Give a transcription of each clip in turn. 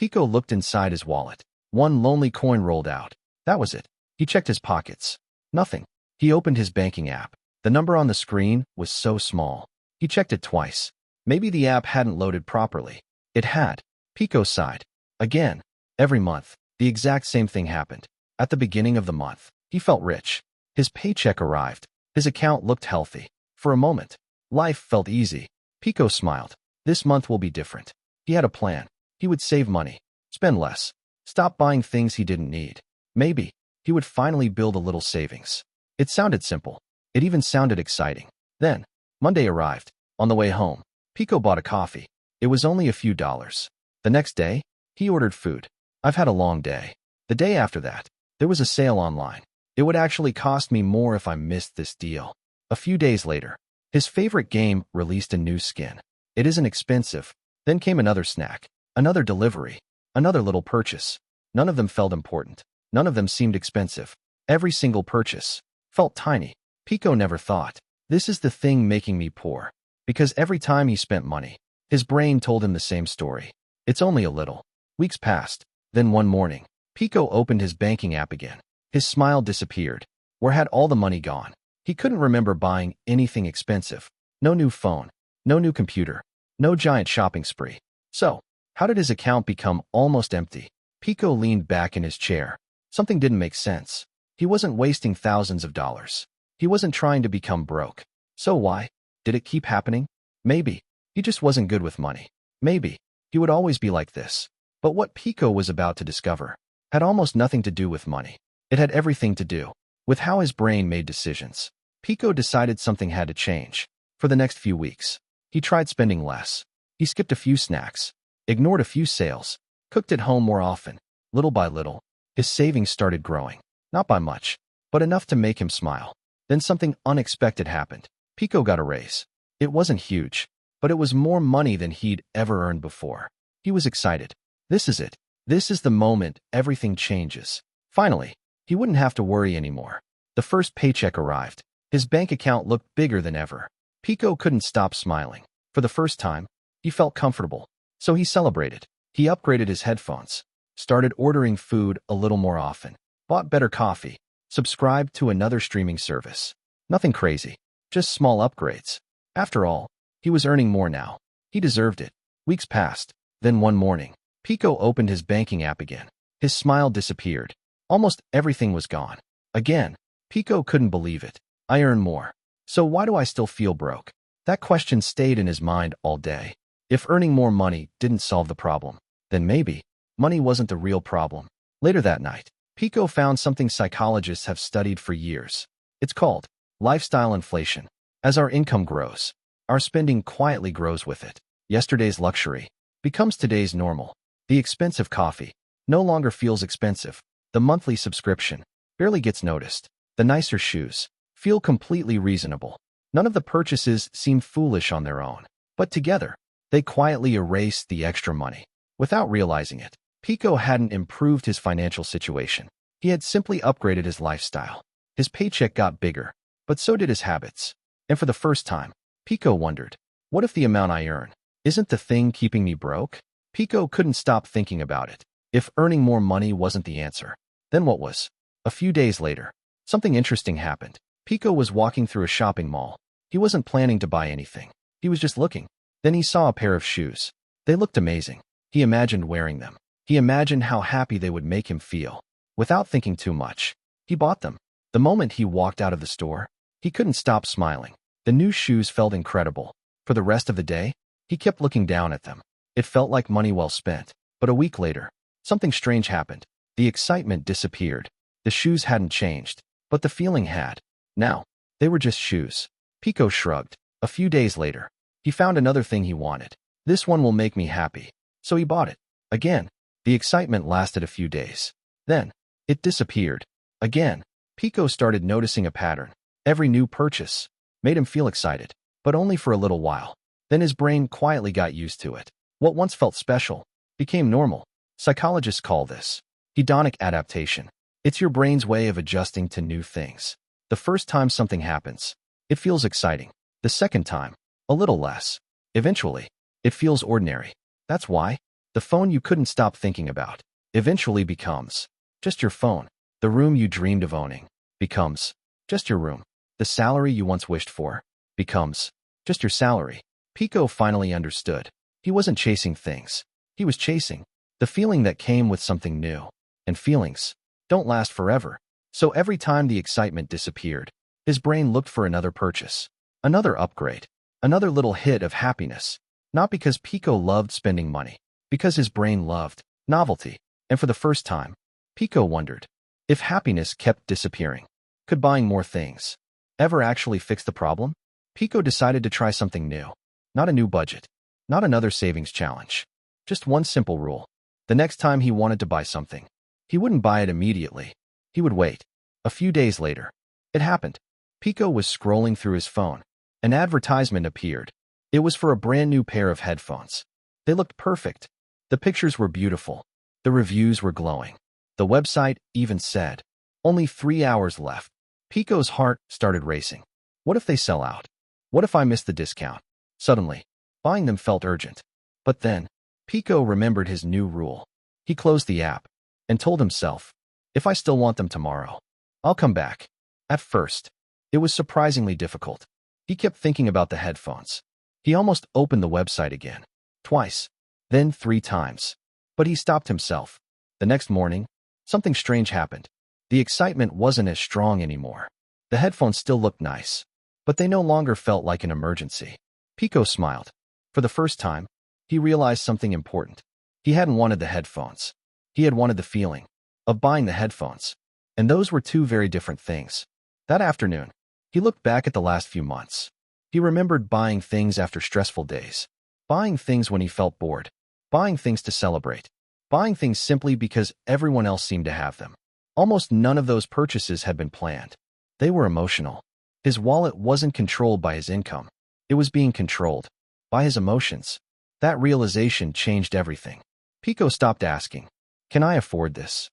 Pico looked inside his wallet. One lonely coin rolled out. That was it. He checked his pockets. Nothing. He opened his banking app. The number on the screen was so small. He checked it twice. Maybe the app hadn't loaded properly. It had. Pico sighed. Again. Every month, the exact same thing happened. At the beginning of the month, he felt rich. His paycheck arrived. His account looked healthy. For a moment, life felt easy. Pico smiled. This month will be different. He had a plan. He would save money, spend less, stop buying things he didn't need. Maybe he would finally build a little savings. It sounded simple. It even sounded exciting. Then, Monday arrived. On the way home, Pico bought a coffee. It was only a few dollars. The next day, he ordered food. I've had a long day. The day after that, there was a sale online. It would actually cost me more if I missed this deal. A few days later, his favorite game released a new skin. It isn't expensive. Then came another snack, another delivery, another little purchase. None of them felt important. None of them seemed expensive. Every single purchase felt tiny. Pico never thought, this is the thing making me poor. Because every time he spent money, his brain told him the same story. It's only a little. Weeks passed. Then one morning, Pico opened his banking app again. His smile disappeared. Where had all the money gone? He couldn't remember buying anything expensive. No new phone. No new computer. No giant shopping spree. So, how did his account become almost empty? Pico leaned back in his chair. Something didn't make sense. He wasn't wasting thousands of dollars. He wasn't trying to become broke. So why did it keep happening? Maybe he just wasn't good with money. Maybe he would always be like this. But what Pico was about to discover had almost nothing to do with money. It had everything to do with how his brain made decisions. Pico decided something had to change. For the next few weeks, he tried spending less. He skipped a few snacks, ignored a few sales, cooked at home more often. Little by little, his savings started growing. Not by much, but enough to make him smile. Then something unexpected happened. Pico got a raise. It wasn't huge, but it was more money than he'd ever earned before. He was excited. This is it. This is the moment everything changes. Finally, he wouldn't have to worry anymore. The first paycheck arrived. His bank account looked bigger than ever. Pico couldn't stop smiling. For the first time, he felt comfortable. So he celebrated. He upgraded his headphones, started ordering food a little more often, bought better coffee, subscribed to another streaming service. Nothing crazy, just small upgrades. After all, he was earning more now. He deserved it. Weeks passed. Then one morning, Pico opened his banking app again. His smile disappeared. Almost everything was gone. Again, Pico couldn't believe it. I earn more. So why do I still feel broke? That question stayed in his mind all day. If earning more money didn't solve the problem, then maybe money wasn't the real problem. Later that night, Pico found something psychologists have studied for years. It's called lifestyle inflation. As our income grows, our spending quietly grows with it. Yesterday's luxury becomes today's normal. The expensive coffee no longer feels expensive. The monthly subscription barely gets noticed. The nicer shoes feel completely reasonable. None of the purchases seem foolish on their own, but together, they quietly erase the extra money. Without realizing it, Pico hadn't improved his financial situation. He had simply upgraded his lifestyle. His paycheck got bigger, but so did his habits. And for the first time, Pico wondered, what if the amount I earn isn't the thing keeping me broke? Pico couldn't stop thinking about it. If earning more money wasn't the answer, then what was? A few days later, something interesting happened. Pico was walking through a shopping mall. He wasn't planning to buy anything. He was just looking. Then he saw a pair of shoes. They looked amazing. He imagined wearing them. He imagined how happy they would make him feel. Without thinking too much, he bought them. The moment he walked out of the store, he couldn't stop smiling. The new shoes felt incredible. For the rest of the day, he kept looking down at them. It felt like money well spent. But a week later, something strange happened. The excitement disappeared. The shoes hadn't changed, but the feeling had. Now, they were just shoes. Pico shrugged. A few days later, he found another thing he wanted. This one will make me happy. So he bought it. Again, the excitement lasted a few days. Then, it disappeared. Again, Pico started noticing a pattern. Every new purchase made him feel excited, but only for a little while. Then his brain quietly got used to it. What once felt special became normal. Psychologists call this hedonic adaptation. It's your brain's way of adjusting to new things. The first time something happens, it feels exciting. The second time, a little less. Eventually, it feels ordinary. That's why The phone you couldn't stop thinking about eventually becomes just your phone. The room you dreamed of owning becomes just your room. The salary you once wished for becomes just your salary. Pico finally understood. He wasn't chasing things. He was chasing the feeling that came with something new. And feelings don't last forever. So every time the excitement disappeared, his brain looked for another purchase, another upgrade, another little hit of happiness. Not because Pico loved spending money, because his brain loved novelty. And for the first time, Pico wondered, if happiness kept disappearing, could buying more things ever actually fix the problem? Pico decided to try something new. Not a new budget, not another savings challenge. Just one simple rule. The next time he wanted to buy something, he wouldn't buy it immediately. He would wait. A few days later, it happened. Pico was scrolling through his phone. An advertisement appeared. It was for a brand new pair of headphones. They looked perfect. The pictures were beautiful. The reviews were glowing. The website even said, only 3 hours left. Pico's heart started racing. What if they sell out? What if I miss the discount? Suddenly, buying them felt urgent. But then, Pico remembered his new rule. He closed the app and told himself, if I still want them tomorrow, I'll come back. At first, it was surprisingly difficult. He kept thinking about the headphones. He almost opened the website again. Twice. Then 3 times. But he stopped himself. The next morning, something strange happened. The excitement wasn't as strong anymore. The headphones still looked nice, but they no longer felt like an emergency. Pico smiled. For the first time, he realized something important. He hadn't wanted the headphones. He had wanted the feeling of buying the headphones. And those were 2 very different things. That afternoon, he looked back at the last few months. He remembered buying things after stressful days, buying things when he felt bored, buying things to celebrate, buying things simply because everyone else seemed to have them. Almost none of those purchases had been planned. They were emotional. His wallet wasn't controlled by his income. It was being controlled by his emotions. That realization changed everything. Pico stopped asking, can I afford this?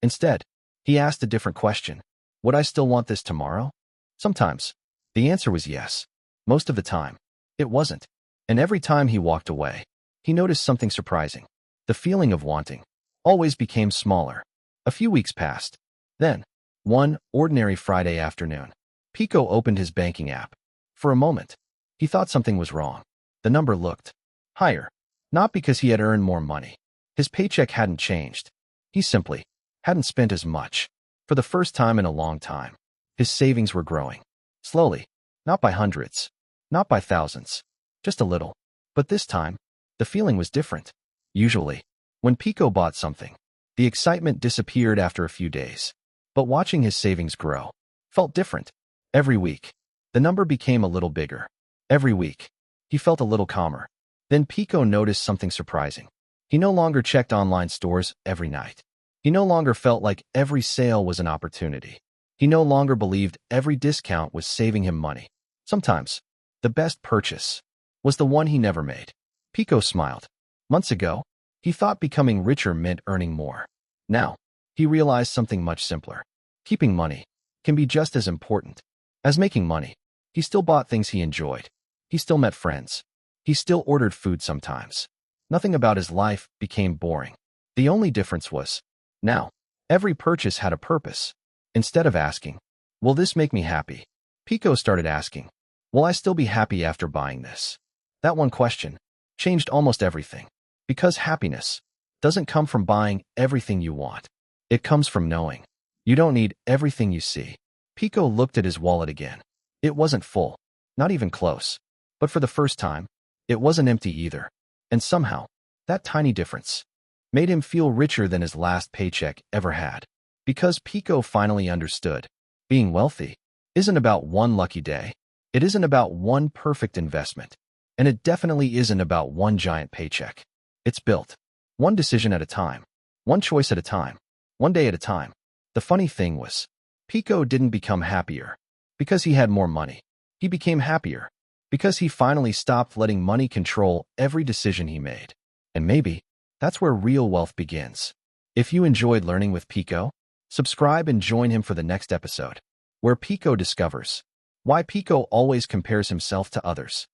Instead, he asked a different question. Would I still want this tomorrow? Sometimes, the answer was yes. Most of the time, it wasn't. And every time he walked away, he noticed something surprising. The feeling of wanting always became smaller. A few weeks passed. Then, one ordinary Friday afternoon, Pico opened his banking app. For a moment, he thought something was wrong. The number looked higher. Not because he had earned more money. His paycheck hadn't changed. He simply hadn't spent as much. For the first time in a long time, his savings were growing. Slowly. Not by hundreds. Not by thousands. Just a little. But this time, the feeling was different. Usually, when Pico bought something, the excitement disappeared after a few days. But watching his savings grow felt different. Every week, the number became a little bigger. Every week, he felt a little calmer. Then Pico noticed something surprising. He no longer checked online stores every night. He no longer felt like every sale was an opportunity. He no longer believed every discount was saving him money. Sometimes, the best purchase was the one he never made. Pico smiled. Months ago, he thought becoming richer meant earning more. Now, he realized something much simpler. Keeping money can be just as important as making money. He still bought things he enjoyed. He still met friends. He still ordered food sometimes. Nothing about his life became boring. The only difference was, now, every purchase had a purpose. Instead of asking, will this make me happy? Pico started asking, will I still be happy after buying this? That one question changed almost everything. Because happiness doesn't come from buying everything you want. It comes from knowing you don't need everything you see. Pico looked at his wallet again. It wasn't full, not even close. But for the first time, it wasn't empty either. And somehow, that tiny difference made him feel richer than his last paycheck ever had. Because Pico finally understood, being wealthy isn't about one lucky day. It isn't about one perfect investment. And it definitely isn't about one giant paycheck. It's built one decision at a time, one choice at a time, one day at a time. The funny thing was, Pico didn't become happier because he had more money. He became happier because he finally stopped letting money control every decision he made. And maybe that's where real wealth begins. If you enjoyed learning with Pico, subscribe and join him for the next episode, where Pico discovers why Pico always compares himself to others.